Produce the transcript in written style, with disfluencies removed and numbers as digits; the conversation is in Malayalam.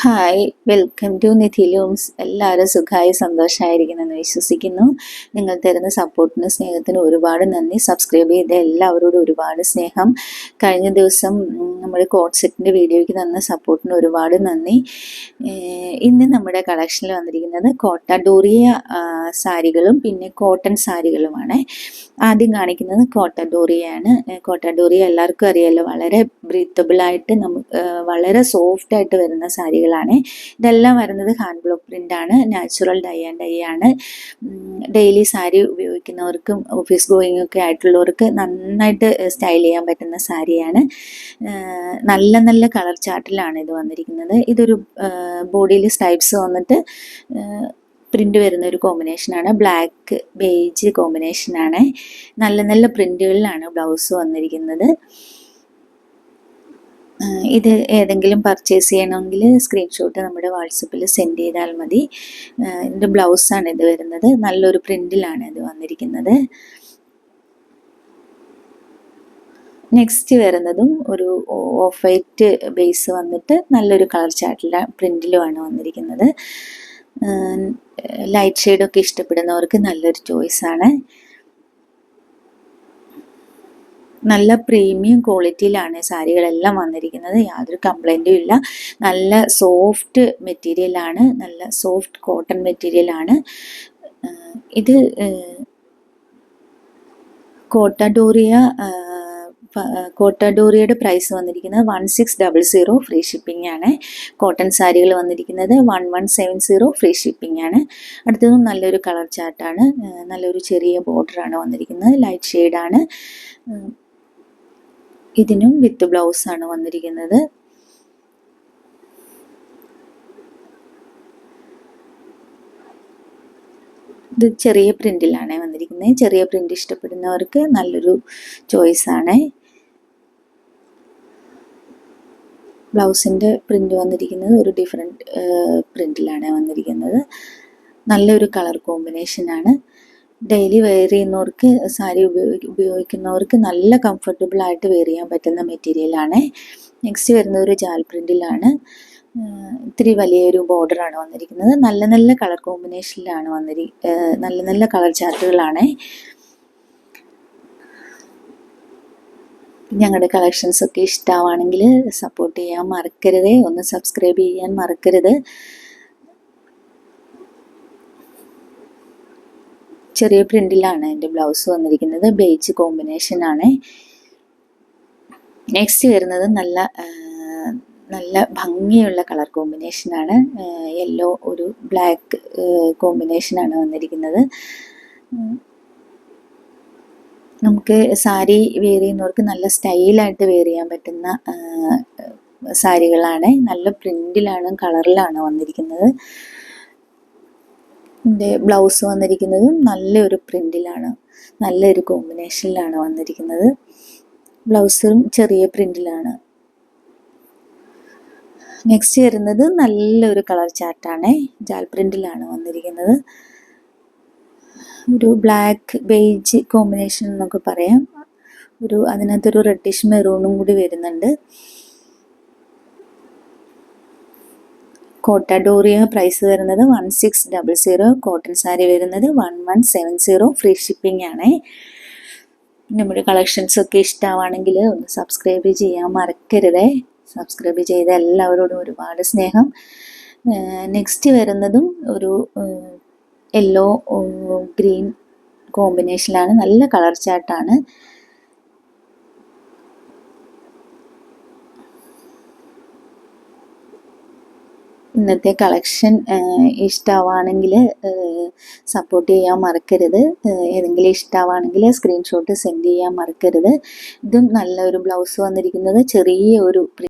Hi, welcome to Nidhi looms. എല്ലാവരും സുഖമായി സന്തോഷമായിരിക്കുന്നെന്ന് വിശ്വസിക്കുന്നു. നിങ്ങൾ തരുന്ന സപ്പോർട്ടിന് സ്നേഹത്തിന് ഒരുപാട് നന്ദി. സബ്സ്ക്രൈബ് ചെയ്ത എല്ലാവരോടും ഒരുപാട് സ്നേഹം. കഴിഞ്ഞ ദിവസം നമ്മൾ കോട്ട് സെറ്റിൻ്റെ വീഡിയോയ്ക്ക് തന്ന സപ്പോർട്ടിന് ഒരുപാട് നന്ദി. ഇന്ന് നമ്മുടെ കളക്ഷനിൽ വന്നിരിക്കുന്നത് കോട്ടാഡോറിയ സാരികളും പിന്നെ കോട്ടൺ സാരികളുമാണ്. ആദ്യം കാണിക്കുന്നത് കോട്ടാഡോറിയയാണ്. കോട്ടാഡോറിയ എല്ലാവർക്കും അറിയാമല്ലോ, വളരെ ബ്രീത്തബിളായിട്ട് വളരെ സോഫ്റ്റായിട്ട് വരുന്ന സാരികളാണ്. ഇതെല്ലാം വരുന്നത് ഹാൻഡ് ബ്ലോക്ക് പ്രിൻ്റാണ്. നാച്ചുറൽ ഡൈ ആൻഡ് ഡൈ ആണ്. ഡെയിലി സാരി ഉപയോഗിക്കുന്നവർക്കും ഓഫീസ് ഗോയിങ് ഒക്കെ ആയിട്ടുള്ളവർക്ക് നന്നായിട്ട് സ്റ്റൈൽ ചെയ്യാൻ പറ്റുന്ന സാരിയാണ്. നല്ല നല്ല കളർ ചാർട്ടിലാണ് ഇത് വന്നിരിക്കുന്നത്. ഇതൊരു ബോഡിയിൽ സ്ട്രൈപ്സ് വന്നിട്ട് പ്രിൻ്റ് വരുന്ന ഒരു കോമ്പിനേഷനാണ്. ബ്ലാക്ക് ബേജ് കോമ്പിനേഷനാണ്. നല്ല നല്ല പ്രിൻ്റുകളിലാണ് ബ്ലൗസ് വന്നിരിക്കുന്നത്. ഇത് ഏതെങ്കിലും പർച്ചേസ് ചെയ്യണമെങ്കിൽ സ്ക്രീൻഷോട്ട് നമ്മുടെ വാട്സപ്പിൽ സെൻഡ് ചെയ്താൽ മതി. ഇതിൻ്റെ ബ്ലൗസാണ് ഇത് വരുന്നത്. നല്ലൊരു പ്രിൻ്റിലാണ് ഇത് വന്നിരിക്കുന്നത്. നെക്സ്റ്റ് വരുന്നതും ഒരു ഓഫ് വൈറ്റ് ബേസ് വന്നിട്ട് നല്ലൊരു കളർ ചാർട്ടിലെ പ്രിൻ്റിലുമാണ് വന്നിരിക്കുന്നത്. ലൈറ്റ് ഷെയ്ഡൊക്കെ ഇഷ്ടപ്പെടുന്നവർക്ക് നല്ലൊരു ചോയ്സാണ്. നല്ല പ്രീമിയം ക്വാളിറ്റിയിലാണ് സാരികളെല്ലാം വന്നിരിക്കുന്നത്. യാതൊരു കംപ്ലൈൻറ്റും ഇല്ല. നല്ല സോഫ്റ്റ് മെറ്റീരിയലാണ്, നല്ല സോഫ്റ്റ് കോട്ടൺ മെറ്റീരിയലാണ്. ഇത് കോട്ടാഡോറിയയുടെ പ്രൈസ് വന്നിരിക്കുന്നത് 1600 ഫ്രീ ഷിപ്പിംഗ് ആണ്. കോട്ടൺ സാരികൾ വന്നിരിക്കുന്നത് 1170 ഫ്രീ ഷിപ്പിംഗ് ആണ്. അടുത്തതും നല്ലൊരു കളർ ചാർട്ടാണ്. നല്ലൊരു ചെറിയ ബോർഡറാണ് വന്നിരിക്കുന്നത്. ലൈറ്റ് ഷെയ്ഡാണ്. ഇതിനും വിത്ത് ബ്ലൗസാണ് വന്നിരിക്കുന്നത്. ഇത് ചെറിയ പ്രിൻ്റിലാണ് വന്നിരിക്കുന്നത്. ചെറിയ പ്രിൻ്റ് ഇഷ്ടപ്പെടുന്നവർക്ക് നല്ലൊരു ചോയ്സാണ്. ബ്ലൗസിൻ്റെ പ്രിൻ്റ് വന്നിരിക്കുന്നത് ഒരു ഡിഫറെൻറ്റ് പ്രിൻ്റിലാണ് വന്നിരിക്കുന്നത്. നല്ലൊരു കളർ കോമ്പിനേഷനാണ്. ഡെയിലി വെയർ ചെയ്യുന്നവർക്ക്, സാരി ഉപയോഗിക്കുന്നവർക്ക് നല്ല കംഫർട്ടബിളായിട്ട് വെയർ ചെയ്യാൻ പറ്റുന്ന മെറ്റീരിയലാണ്. നെക്സ്റ്റ് വരുന്നത് ഒരു ജാൽ പ്രിൻ്റിലാണ്. ഇത്തിരി വലിയൊരു ബോർഡറാണ് വന്നിരിക്കുന്നത്. നല്ല നല്ല കളർ കോമ്പിനേഷനിലാണ് നല്ല നല്ല കളർ ചാർട്ടുകളാണ്. ഞങ്ങളുടെ കളക്ഷൻസൊക്കെ ഇഷ്ടമാണെങ്കിൽ സപ്പോർട്ട് ചെയ്യാൻ മറക്കരുത്. ഒന്ന് സബ്സ്ക്രൈബ് ചെയ്യാൻ മറക്കരുത്. ചെറിയ പ്രിൻ്റിലാണ് എൻ്റെ ബ്ലൗസ് വന്നിരിക്കുന്നത്. ബേജ് കോമ്പിനേഷനാണ്. നെക്സ്റ്റ് വരുന്നത് നല്ല ഭംഗിയുള്ള കളർ കോമ്പിനേഷനാണ്. യെല്ലോ ഒരു ബ്ലാക്ക് കോമ്പിനേഷനാണ് വന്നിരിക്കുന്നത്. നമുക്ക് സാരി വെയർ ചെയ്യുന്നവർക്ക് നല്ല സ്റ്റൈലായിട്ട് വെയർ ചെയ്യാൻ പറ്റുന്ന സാരികളാണ്. നല്ല പ്രിൻ്റിലാണ്, കളറിലാണ് വന്നിരിക്കുന്നത്. ഇതിൻ്റെ ബ്ലൗസ് വന്നിരിക്കുന്നതും നല്ലൊരു പ്രിൻ്റിലാണ്, നല്ലൊരു കോമ്പിനേഷനിലാണ് വന്നിരിക്കുന്നത്. ബ്ലൗസും ചെറിയ പ്രിൻ്റിലാണ്. നെക്സ്റ്റ് വരുന്നത് നല്ലൊരു കളർ ചാർട്ടാണ്. ജാൽ പ്രിൻ്റിലാണ് വന്നിരിക്കുന്നത്. ഒരു ബ്ലാക്ക് ബേജ് കോമ്പിനേഷൻ എന്നൊക്കെ പറയാം. അതിനകത്തൊരു റെഡിഷ് മെറൂണും കൂടി വരുന്നുണ്ട്. കോട്ടാഡോറിയ പ്രൈസ് വരുന്നത് 1600. കോട്ടൺ സാരി വരുന്നത് 1170 ഫ്രീ ഷിപ്പിംഗ് ആണ്. നമ്മുടെ കളക്ഷൻസൊക്കെ ഇഷ്ടമാണെങ്കിൽ ഒന്ന് സബ്സ്ക്രൈബ് ചെയ്യാൻ മറക്കരുത്. സബ്സ്ക്രൈബ് ചെയ്ത എല്ലാവരോടും ഒരുപാട് സ്നേഹം. നെക്സ്റ്റ് വരുന്നതും ഒരു യെല്ലോ ഗ്രീൻ കോമ്പിനേഷനിലാണ്. നല്ല കളർ ചാർട്ടാണ്. ഇന്നത്തെ കളക്ഷൻ ഇഷ്ടമാണെങ്കിൽ സപ്പോർട്ട് ചെയ്യാൻ മറക്കരുത്. ഏതെങ്കിലും ഇഷ്ടമാണെങ്കിൽ സ്ക്രീൻഷോട്ട് സെൻഡ് ചെയ്യാൻ മറക്കരുത്. ഇതും നല്ലൊരു ബ്ലൗസ് വന്നിരിക്കുന്നത് ചെറിയ ഒരു